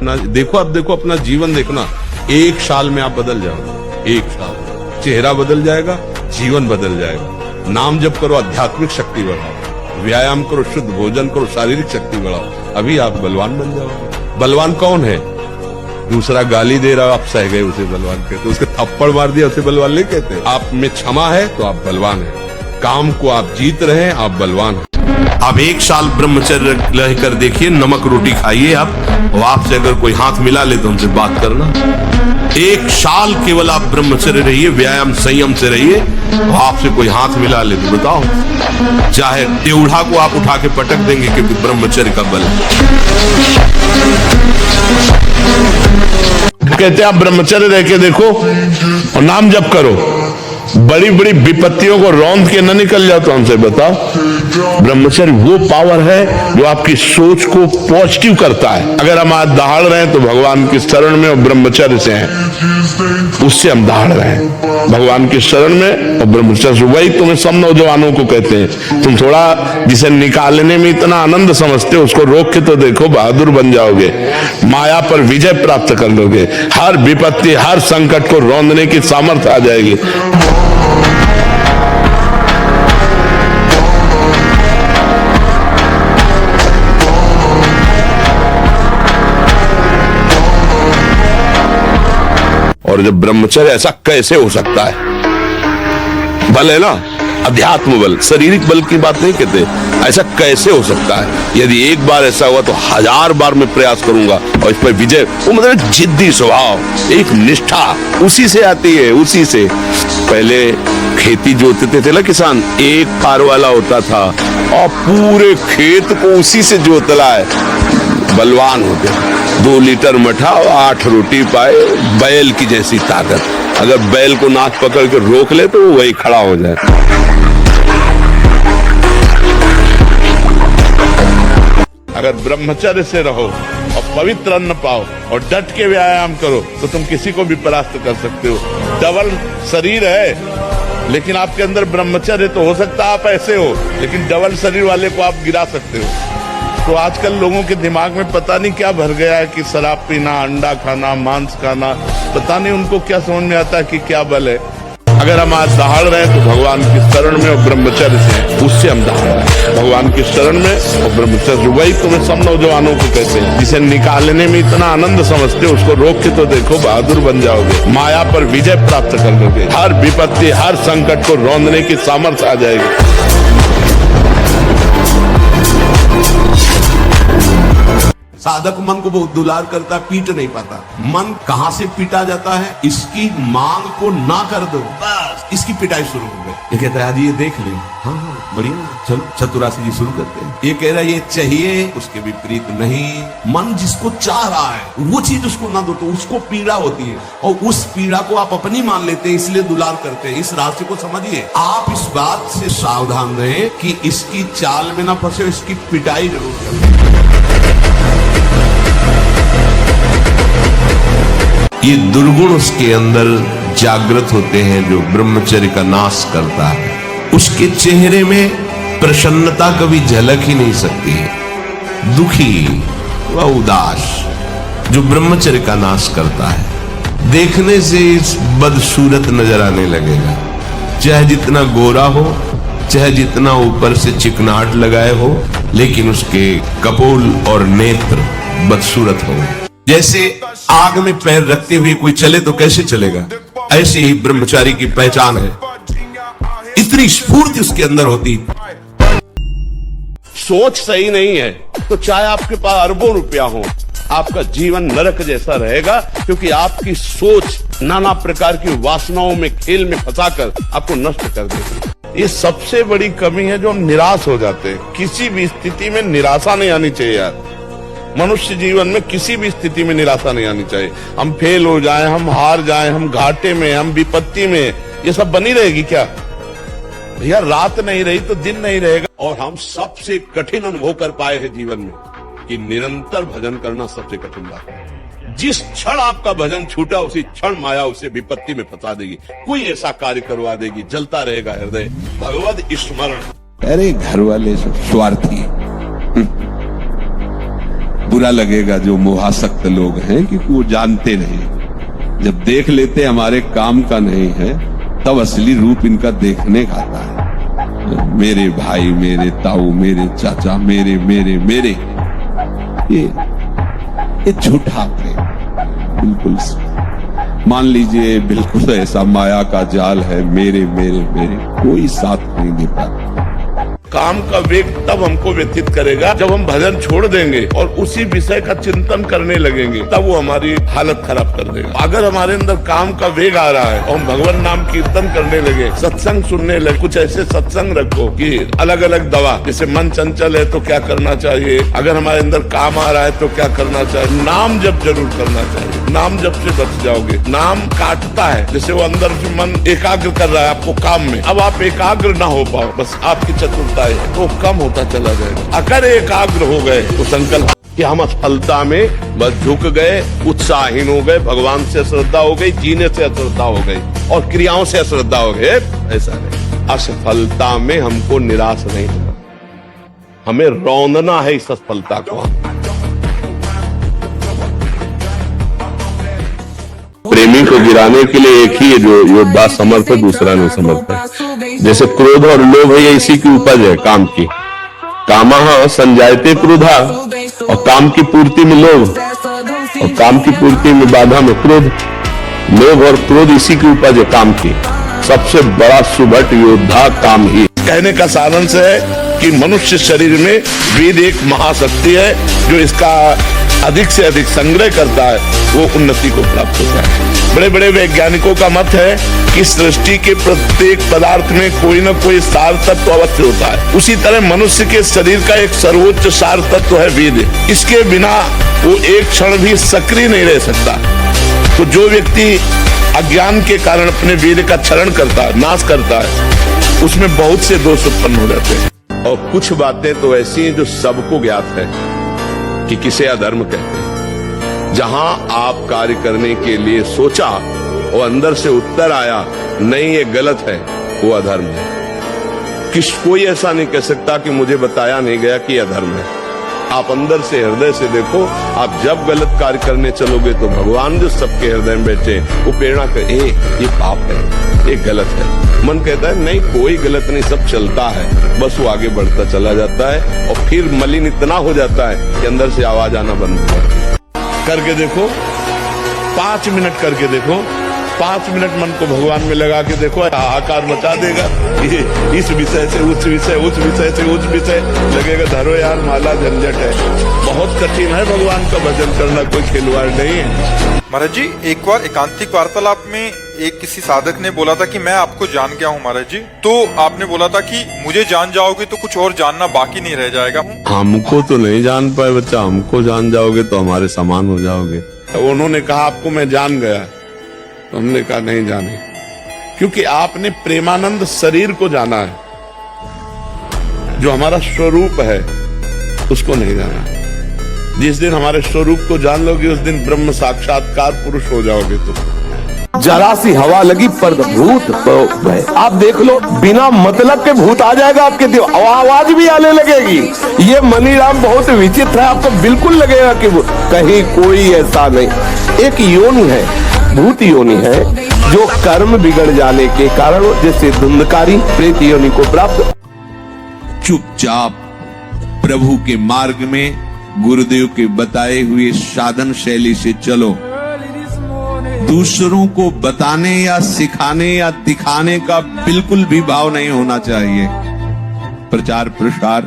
अपना देखो, अब देखो अपना जीवन देखना, 1 साल में आप बदल जाओगे। 1 साल चेहरा बदल जाएगा, जीवन बदल जाएगा। नाम जप करो, आध्यात्मिक शक्ति बढ़ाओ, व्यायाम करो, शुद्ध भोजन करो, शारीरिक शक्ति बढ़ाओ, अभी आप बलवान बन जाओगे। बलवान कौन है? दूसरा गाली दे रहा, आप सह गए उसे बलवान कहते, उसके थप्पड़ मार दिया उसे बलवान नहीं कहते। आप में क्षमा है तो आप बलवान हैं, काम को आप जीत रहे हैं, आप बलवान हैं। आप 1 साल ब्रह्मचर्य रहकर देखिए, नमक रोटी खाइए आप, और आपसे अगर कोई हाथ मिला ले तो उनसे बात करना। 1 साल केवल आप ब्रह्मचर्य रहिए, व्यायाम संयम से रहिए, और आपसे कोई हाथ मिला ले तो बताओ, चाहे टेढ़ा को आप उठा के पटक देंगे, क्योंकि ब्रह्मचर्य का बल है। कहते हैं आप ब्रह्मचर्य रह के देखो और नाम जप करो, बड़ी बड़ी विपत्तियों को रौंद के न निकल जाओ। तो हमसे बताओ, ब्रह्मचर्य वो पावर है जो आपकी सोच को पॉजिटिव करता है। अगर हम आज दहाड़ रहे हैं तो भगवान की शरण में और ब्रह्मचर्य से हैं, उससे हम दहाड़ रहे हैं, भगवान की शरण में और ब्रह्मचर्य। वही तुम्हें सब नौजवानों को कहते हैं, तुम थोड़ा जिसे निकालने में इतना आनंद समझते हो, उसको रोक के तो देखो, बहादुर बन जाओगे, माया पर विजय प्राप्त कर लोगे, हर विपत्ति हर संकट को रौंदने की सामर्थ्य आ जाएगी। और जब ब्रह्मचर्य, ऐसा कैसे हो सकता है? बल है ना, अध्यात्म बल, शारीरिक बल की बात नहीं कहते, ऐसा कैसे हो सकता है? यदि एक बार ऐसा हुआ तो 1000 बार मैं प्रयास करूंगा और इस पर विजय। वो मतलब जिद्दी स्वभाव, एक निष्ठा उसी से आती है, उसी से। पहले खेती जोतते थे ना किसान, एक फार वाला होता था और पूरे खेत को उसी से जोतला है, बलवान होते। 2 लीटर मठा और 8 रोटी पाए, बैल की जैसी ताकत। अगर बैल को नाक पकड़ के रोक ले तो वही खड़ा हो जाए। अगर ब्रह्मचर्य से रहो और पवित्र अन्न पाओ और डट के व्यायाम करो तो तुम किसी को भी परास्त कर सकते हो। डबल शरीर है लेकिन आपके अंदर ब्रह्मचर्य तो हो सकता है आप ऐसे हो, लेकिन डबल शरीर वाले को आप गिरा सकते हो। तो आजकल लोगों के दिमाग में पता नहीं क्या भर गया है कि शराब पीना, अंडा खाना, मांस खाना, पता नहीं उनको क्या समझ में आता है कि क्या बल है। अगर हम आज दहाड़ रहे हैं तो भगवान की शरण में और ब्रह्मचर्य से, उससे हम दहाड़ रहे हैं, भगवान की शरण में और ब्रह्मचर्य। वही तुम्हें सब नौजवानों को कहते हैं, जिसे निकालने में इतना आनंद समझते हो, उसको रोक के तो देखो, बहादुर बन जाओगे, माया पर विजय प्राप्त कर लोगे, हर विपत्ति हर संकट को रौंदने की सामर्थ्य आ जाएगी। साधक मन को बहुत दुलार करता, पीट नहीं पाता। मन कहां से पीटा जाता है? इसकी मांग को ना कर दो, बस इसकी पिटाई शुरू हो गई। ये कहता है आज ये देख ले, हाँ बढ़िया, चलो चतुरासी जी शुरू करते हैं। ये कह रहा है ये चाहिए, उसके विपरीत नहीं। मन जिसको चाह रहा है वो चीज उसको ना दो तो उसको पीड़ा होती है, और उस पीड़ा को आप अपनी मान लेते हैं, इसलिए दुलार करते हैं। इस राशि को समझिए, आप इस बात से सावधान रहें कि इसकी चाल में ना फंसे, इसकी पिटाई जरूर करें। ये दुर्गुण उसके अंदर जागृत होते हैं जो ब्रह्मचर्य का नाश करता है। उसके चेहरे में प्रसन्नता कभी झलक ही नहीं सकती है, दुखी व उदास। जो ब्रह्मचर्य का नाश करता है, देखने से इस बदसूरत नजर आने लगेगा, चाहे जितना गोरा हो, चाहे जितना ऊपर से चिकनाट लगाए हो, लेकिन उसके कपोल और नेत्र बदसूरत हो। जैसे आग में पैर रखते हुए कोई चले तो कैसे चलेगा, ऐसे ही ब्रह्मचारी की पहचान है। इतनी स्फूर्ति उसके अंदर होती। सोच सही नहीं है तो चाहे आपके पास अरबों रुपया हो, आपका जीवन नरक जैसा रहेगा, क्योंकि आपकी सोच नाना प्रकार की वासनाओं में, खेल में फंसाकर आपको नष्ट कर देगी। ये सबसे बड़ी कमी है जो हम निराश हो जाते हैं। किसी भी स्थिति में निराशा नहीं आनी चाहिए यार। मनुष्य जीवन में किसी भी स्थिति में निराशा नहीं आनी चाहिए। हम फेल हो जाएं, हम हार जाएं, हम घाटे में, हम विपत्ति में, ये सब बनी रहेगी क्या भैया? रात नहीं रही तो दिन नहीं रहेगा। और हम सबसे कठिन अनुभव कर पाए हैं जीवन में कि निरंतर भजन करना सबसे कठिन बात है। जिस क्षण आपका भजन छूटा उसी क्षण माया उसे विपत्ति में फंसा देगी, कोई ऐसा कार्य करवा देगी, जलता रहेगा हृदय। भगवद स्मरण। अरे घर वाले सब स्वार्थी, बुरा लगेगा जो मोहासक्त लोग हैं, क्योंकि वो जानते नहीं। जब देख लेते हमारे काम का नहीं है, तब असली रूप इनका देखने का आता है। मेरे भाई, मेरे ताऊ, मेरे चाचा, मेरे मेरे मेरे, ये झूठा प्रेम। बिल्कुल मान लीजिए, बिल्कुल ऐसा माया का जाल है, मेरे मेरे मेरे, कोई साथ नहीं देता। काम का वेग तब हमको व्यथित करेगा जब हम भजन छोड़ देंगे और उसी विषय का चिंतन करने लगेंगे, तब वो हमारी हालत खराब कर देगा। अगर हमारे अंदर काम का वेग आ रहा है और हम भगवान नाम कीर्तन करने लगे, सत्संग सुनने लगे, कुछ ऐसे सत्संग रखो कि अलग अलग दवा, जैसे मन चंचल है तो क्या करना चाहिए, अगर हमारे अंदर काम आ रहा है तो क्या करना चाहिए, नाम जप जरूर करना चाहिए। नाम जप से बच जाओगे। नाम काटता है, जैसे वो अंदर से मन एकाग्र कर रहा है आपको काम में, अब आप एकाग्र ना हो पाओ, बस आपकी चतुरता है तो कम होता चला जाएगा। अगर एकाग्र हो गए तो संकल्प कि हम असफलता में बस झुक गए, उत्साहहीन हो गए, भगवान से श्रद्धा हो गई, जीने से अश्रद्धा हो गई और क्रियाओं से अश्रद्धा हो गए, ऐसा नहीं। असफलता में हमको निराश नहीं होना, हमें रौंदना है इस असफलता को। प्रेमी को गिराने के लिए एक ही जो योद्धा समर्थ है, दूसरा नहीं समर्थ है। जैसे क्रोध और लोभ है, ये इसी की उपज है काम की। कामः संजायते क्रोधा, और काम की पूर्ति में लोभ, और काम की पूर्ति में बाधा में क्रोध। लोभ और क्रोध इसी की उपज है काम की। सबसे बड़ा सुभट योद्धा काम ही। कहने का सारांश है कि मनुष्य शरीर में वेद एक महाशक्ति है, जो इसका अधिक से अधिक संग्रह करता है, वो उन्नति को प्राप्त होता है। बड़े बड़े वैज्ञानिकों का मत है कि सृष्टि के प्रत्येक पदार्थ में कोई न कोई सार तत्व अवश्य होता है। उसी तरह मनुष्य के शरीर का एक सर्वोच्च सार तत्व है वेद। इसके बिना वो एक क्षण भी सक्रिय नहीं रह सकता। तो जो व्यक्ति अज्ञान के कारण अपने वेद का क्षरण करता है, नाश करता है, उसमें बहुत से दोष उत्पन्न हो जाते हैं। और कुछ बातें तो ऐसी हैं जो सबको ज्ञात है कि किसे अधर्म कहते हैं। जहां आप कार्य करने के लिए सोचा और अंदर से उत्तर आया नहीं ये गलत है, वो अधर्म है। कोई ऐसा नहीं कह सकता कि मुझे बताया नहीं गया कि अधर्म है। आप अंदर से, हृदय से देखो। आप जब गलत कार्य करने चलोगे तो भगवान जो सबके हृदय में बैठे वो प्रेरणा कर, ये पाप है, ये गलत है। मन कहता है नहीं कोई गलत नहीं, सब चलता है, बस वो आगे बढ़ता चला जाता है। और फिर मलिन इतना हो जाता है कि अंदर से आवाज आना बंद हो जाती है। करके देखो, 5 मिनट करके देखो, 5 मिनट मन को भगवान में लगा के देखो, हाहाकार मचा देगा। इस विषय से उस विषय, उस विषय से उस विषय, लगेगा धरो यार माला झंझट है। बहुत कठिन है भगवान का भजन करना, कोई खिलवाड़ नहीं है। महाराज जी, एक बार एकांतिक वार्तालाप में एक किसी साधक ने बोला था कि मैं आपको जान गया हूँ महाराज जी, तो आपने बोला था कि मुझे जान जाओगे तो कुछ और जानना बाकी नहीं रह जाएगा। हमको तो नहीं जान पाए बच्चा, हमको जान जाओगे तो हमारे समान हो जाओगे। तो उन्होंने कहा आपको मैं जान गया, तो हमने कहा नहीं जाने, क्योंकि आपने प्रेमानंद शरीर को जाना है, जो हमारा स्वरूप है उसको नहीं जाना। जिस दिन हमारे स्वरूप को जान लोगे उस दिन ब्रह्म साक्षात्कार पुरुष हो जाओगे। तो जरा सी हवा लगी पर भूत भय। आप देख लो, बिना मतलब के भूत आ जाएगा आपके दिल, आवाज भी आने लगेगी। ये मनीराम बहुत विचित्र है, आपको बिल्कुल लगेगा कि कहीं कोई ऐसा नहीं। एक योनि है, भूत योनि है, जो कर्म बिगड़ जाने के कारण जैसे धुंधकारी प्रेत योनि को प्राप्त। चुपचाप प्रभु के मार्ग में गुरुदेव के बताए हुए साधन शैली से चलो। दूसरों को बताने या सिखाने या दिखाने का बिल्कुल भी भाव नहीं होना चाहिए। प्रचार प्रसार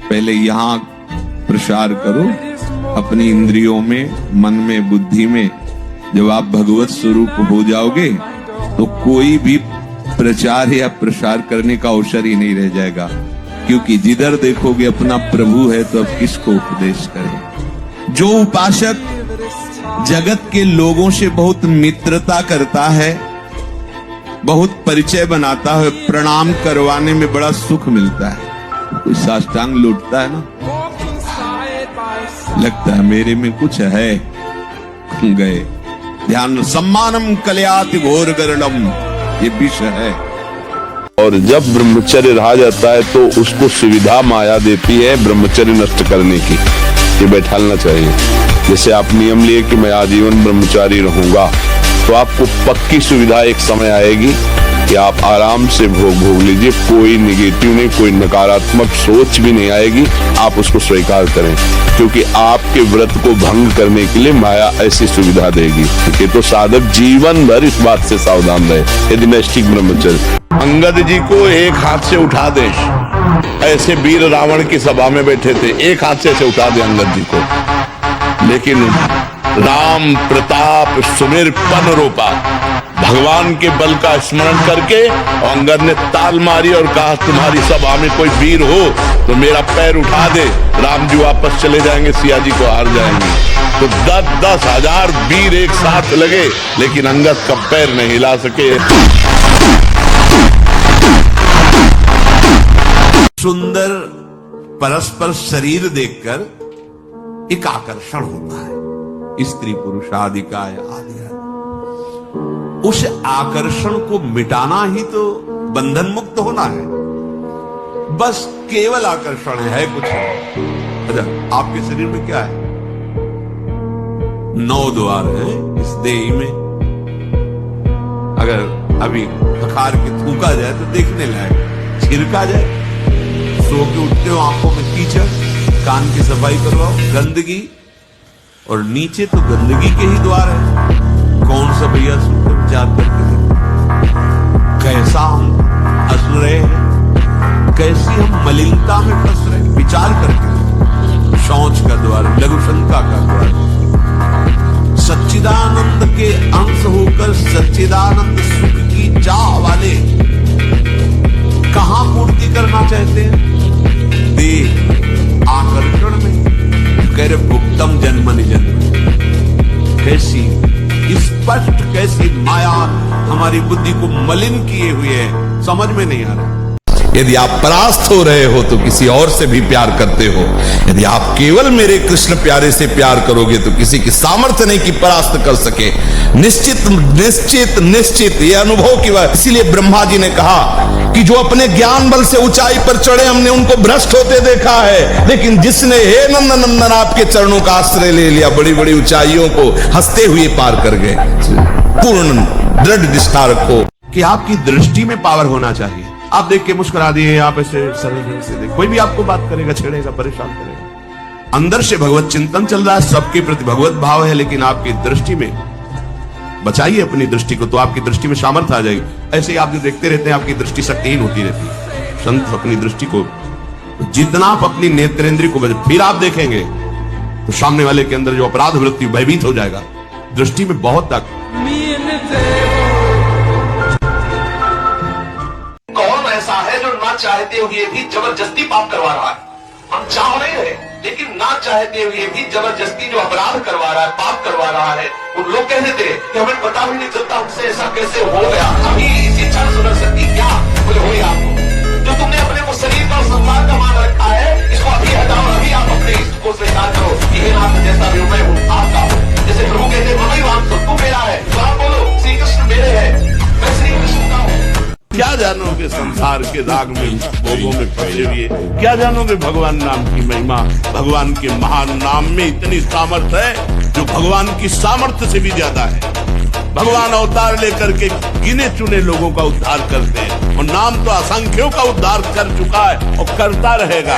पहले यहां प्रसार करो, अपनी इंद्रियों में, मन में, बुद्धि में। जब आप भगवत स्वरूप हो जाओगे तो कोई भी प्रचार या प्रसार करने का अवसर ही नहीं रह जाएगा, क्योंकि जिधर देखोगे अपना प्रभु है तो अब किसको उपदेश करें। जो उपासक जगत के लोगों से बहुत मित्रता करता है, बहुत परिचय बनाता है, प्रणाम करवाने में बड़ा सुख मिलता है। कोई साष्टांग लूटता है ना, लगता है मेरे में कुछ है, गए। ध्यान, सम्मानम कल्याति घोर गरलम, ये विषय है। और जब ब्रह्मचर्य रहा जाता है तो उसको सुविधा माया देती है ब्रह्मचर्य नष्ट करने की। ये बैठालना चाहिए। जैसे आप नियम लिए कि मैं आजीवन ब्रह्मचारी रहूंगा, तो आपको पक्की सुविधा एक समय आएगी कि आप आराम से भोग लीजिए, कोई निगेटिव नहीं, कोई नकारात्मक सोच भी नहीं आएगी। आप उसको स्वीकार करें, क्योंकि आपके व्रत को भंग करने के लिए माया ऐसी सुविधा देगी। ठीक है, तो साधक जीवन भर इस बात से सावधान रहे यदि नैष्ठिक ब्रह्मचर्य। अंगद जी को एक हाथ से उठा दे, ऐसे वीर रावण की सभा में बैठे थे, एक हाथ से ऐसे उठा दे अंगद जी को, लेकिन राम प्रताप सुमेर पन रूपा भगवान के बल का स्मरण करके अंगद ने ताल मारी और कहा, तुम्हारी सभा में कोई वीर हो तो मेरा पैर उठा दे, राम जी वापस चले जाएंगे, सिया जी को हार जाएंगे। तो 10-10 हजार वीर एक साथ लगे, लेकिन अंगद का पैर नहीं हिला सके। सुंदर परस्पर शरीर देखकर एक आकर्षण होता है, स्त्री पुरुष आदि का आदि। उस आकर्षण को मिटाना ही तो बंधन मुक्त होना है, बस केवल आकर्षण है, कुछ नहीं। अच्छा, आपके शरीर में क्या है? 9 द्वार हैं इस देही में। अगर अभी खखार के थूका जाए तो देखने लायक, छिड़का जाए, सो के उठते हो आंखों में कीचड़, कान की सफाई करवाओ, गंदगी, और नीचे तो गंदगी के ही द्वार है। कौन सा भैया विचार करके कैसा हम असुर हैं, कैसी हम मलिनता में फंस रहे, विचार करके। शौच का द्वार, लघु शंका का द्वार, सच्चिदानंद के अंश होकर सच्चिदानंद सुख की चाह वाले कहां पूर्ति करना चाहते हैं? देह आकर्षण में। कह रहे भुक्तम जन्मनि जन्म, कैसी स्पष्ट, कैसी माया हमारी बुद्धि को मलिन किए हुए है, समझ में नहीं आ रहा। यदि आप परास्त हो रहे हो तो किसी और से भी प्यार करते हो, यदि आप केवल मेरे कृष्ण प्यारे से प्यार करोगे तो किसी की सामर्थ्य नहीं कि परास्त कर सके। निश्चित निश्चित निश्चित ये अनुभव की बात। इसीलिए ब्रह्मा जी ने कहा कि जो अपने ज्ञान बल से ऊंचाई पर चढ़े, हमने उनको भ्रष्ट होते देखा है, लेकिन जिसने हे नंदन नंदन आपके चरणों का आश्रय ले लिया, बड़ी बड़ी ऊंचाइयों को हंसते हुए पार कर गए। पूर्ण दृढ़ निष्ठा रखो कि आपकी दृष्टि में पावर होना चाहिए। आप देख के मुस्कुरा दिए, आप ऐसे सरल से देख, कोई भी आपको बात करेगा, छेड़ेगा, परेशान करेगा। अंदर से भगवत चिंतन चल रहा है, सबके प्रति भगवत भाव है, लेकिन आपकी दृष्टि में बचाइए अपनी दृष्टि को, तो आपकी दृष्टि में सामर्थ्य आ जाएगी। ऐसे ही आप जो देखते रहते हैं, आपकी दृष्टि शक्तिहीन होती रहती है। संत अपनी दृष्टि को, जितना आप अपनी नेत्रेंद्रिय को फिर आप देखेंगे तो सामने वाले के अंदर जो अपराध वृत्ति भयभीत हो जाएगा। दृष्टि में बहुत ताकत। कौन ऐसा है जो ना चाहते हुए भी जबरदस्ती पाप करवा रहा है? हम चाह नहीं रहे, लेकिन ना चाहते हुए भी जबरदस्ती जो अपराध करवा रहा है, पाप करवा रहा है। उन लोग कहते थे कि हमें पता भी नहीं चलता हमसे ऐसा कैसे हो गया। अभी इसी क्षण सुधर सकती क्या? बोले हो आपको जो तुमने अपने को शरीर का संसार का मान रखा है, इसको अभी हटाओ, अभी आप अपने इष्ट को स्वीकार करो कि हे नाथ, जैसा भी मैं हूँ आपका हूँ। जैसे प्रभु कहते ममई वाम तो तू मेरा है, तो आप बोलो श्री कृष्ण मेरे है, मैं श्री कृष्ण का हूँ। क्या जानोगे संसार के राग में, भोगों में फंसे हुए? क्या जानोगे भगवान नाम की महिमा? भगवान के महान नाम में इतनी सामर्थ्य है जो भगवान की सामर्थ्य से भी ज्यादा है। भगवान अवतार लेकर के गिने चुने लोगों का उद्धार करते हैं, और नाम तो असंख्यों का उद्धार कर चुका है और करता रहेगा।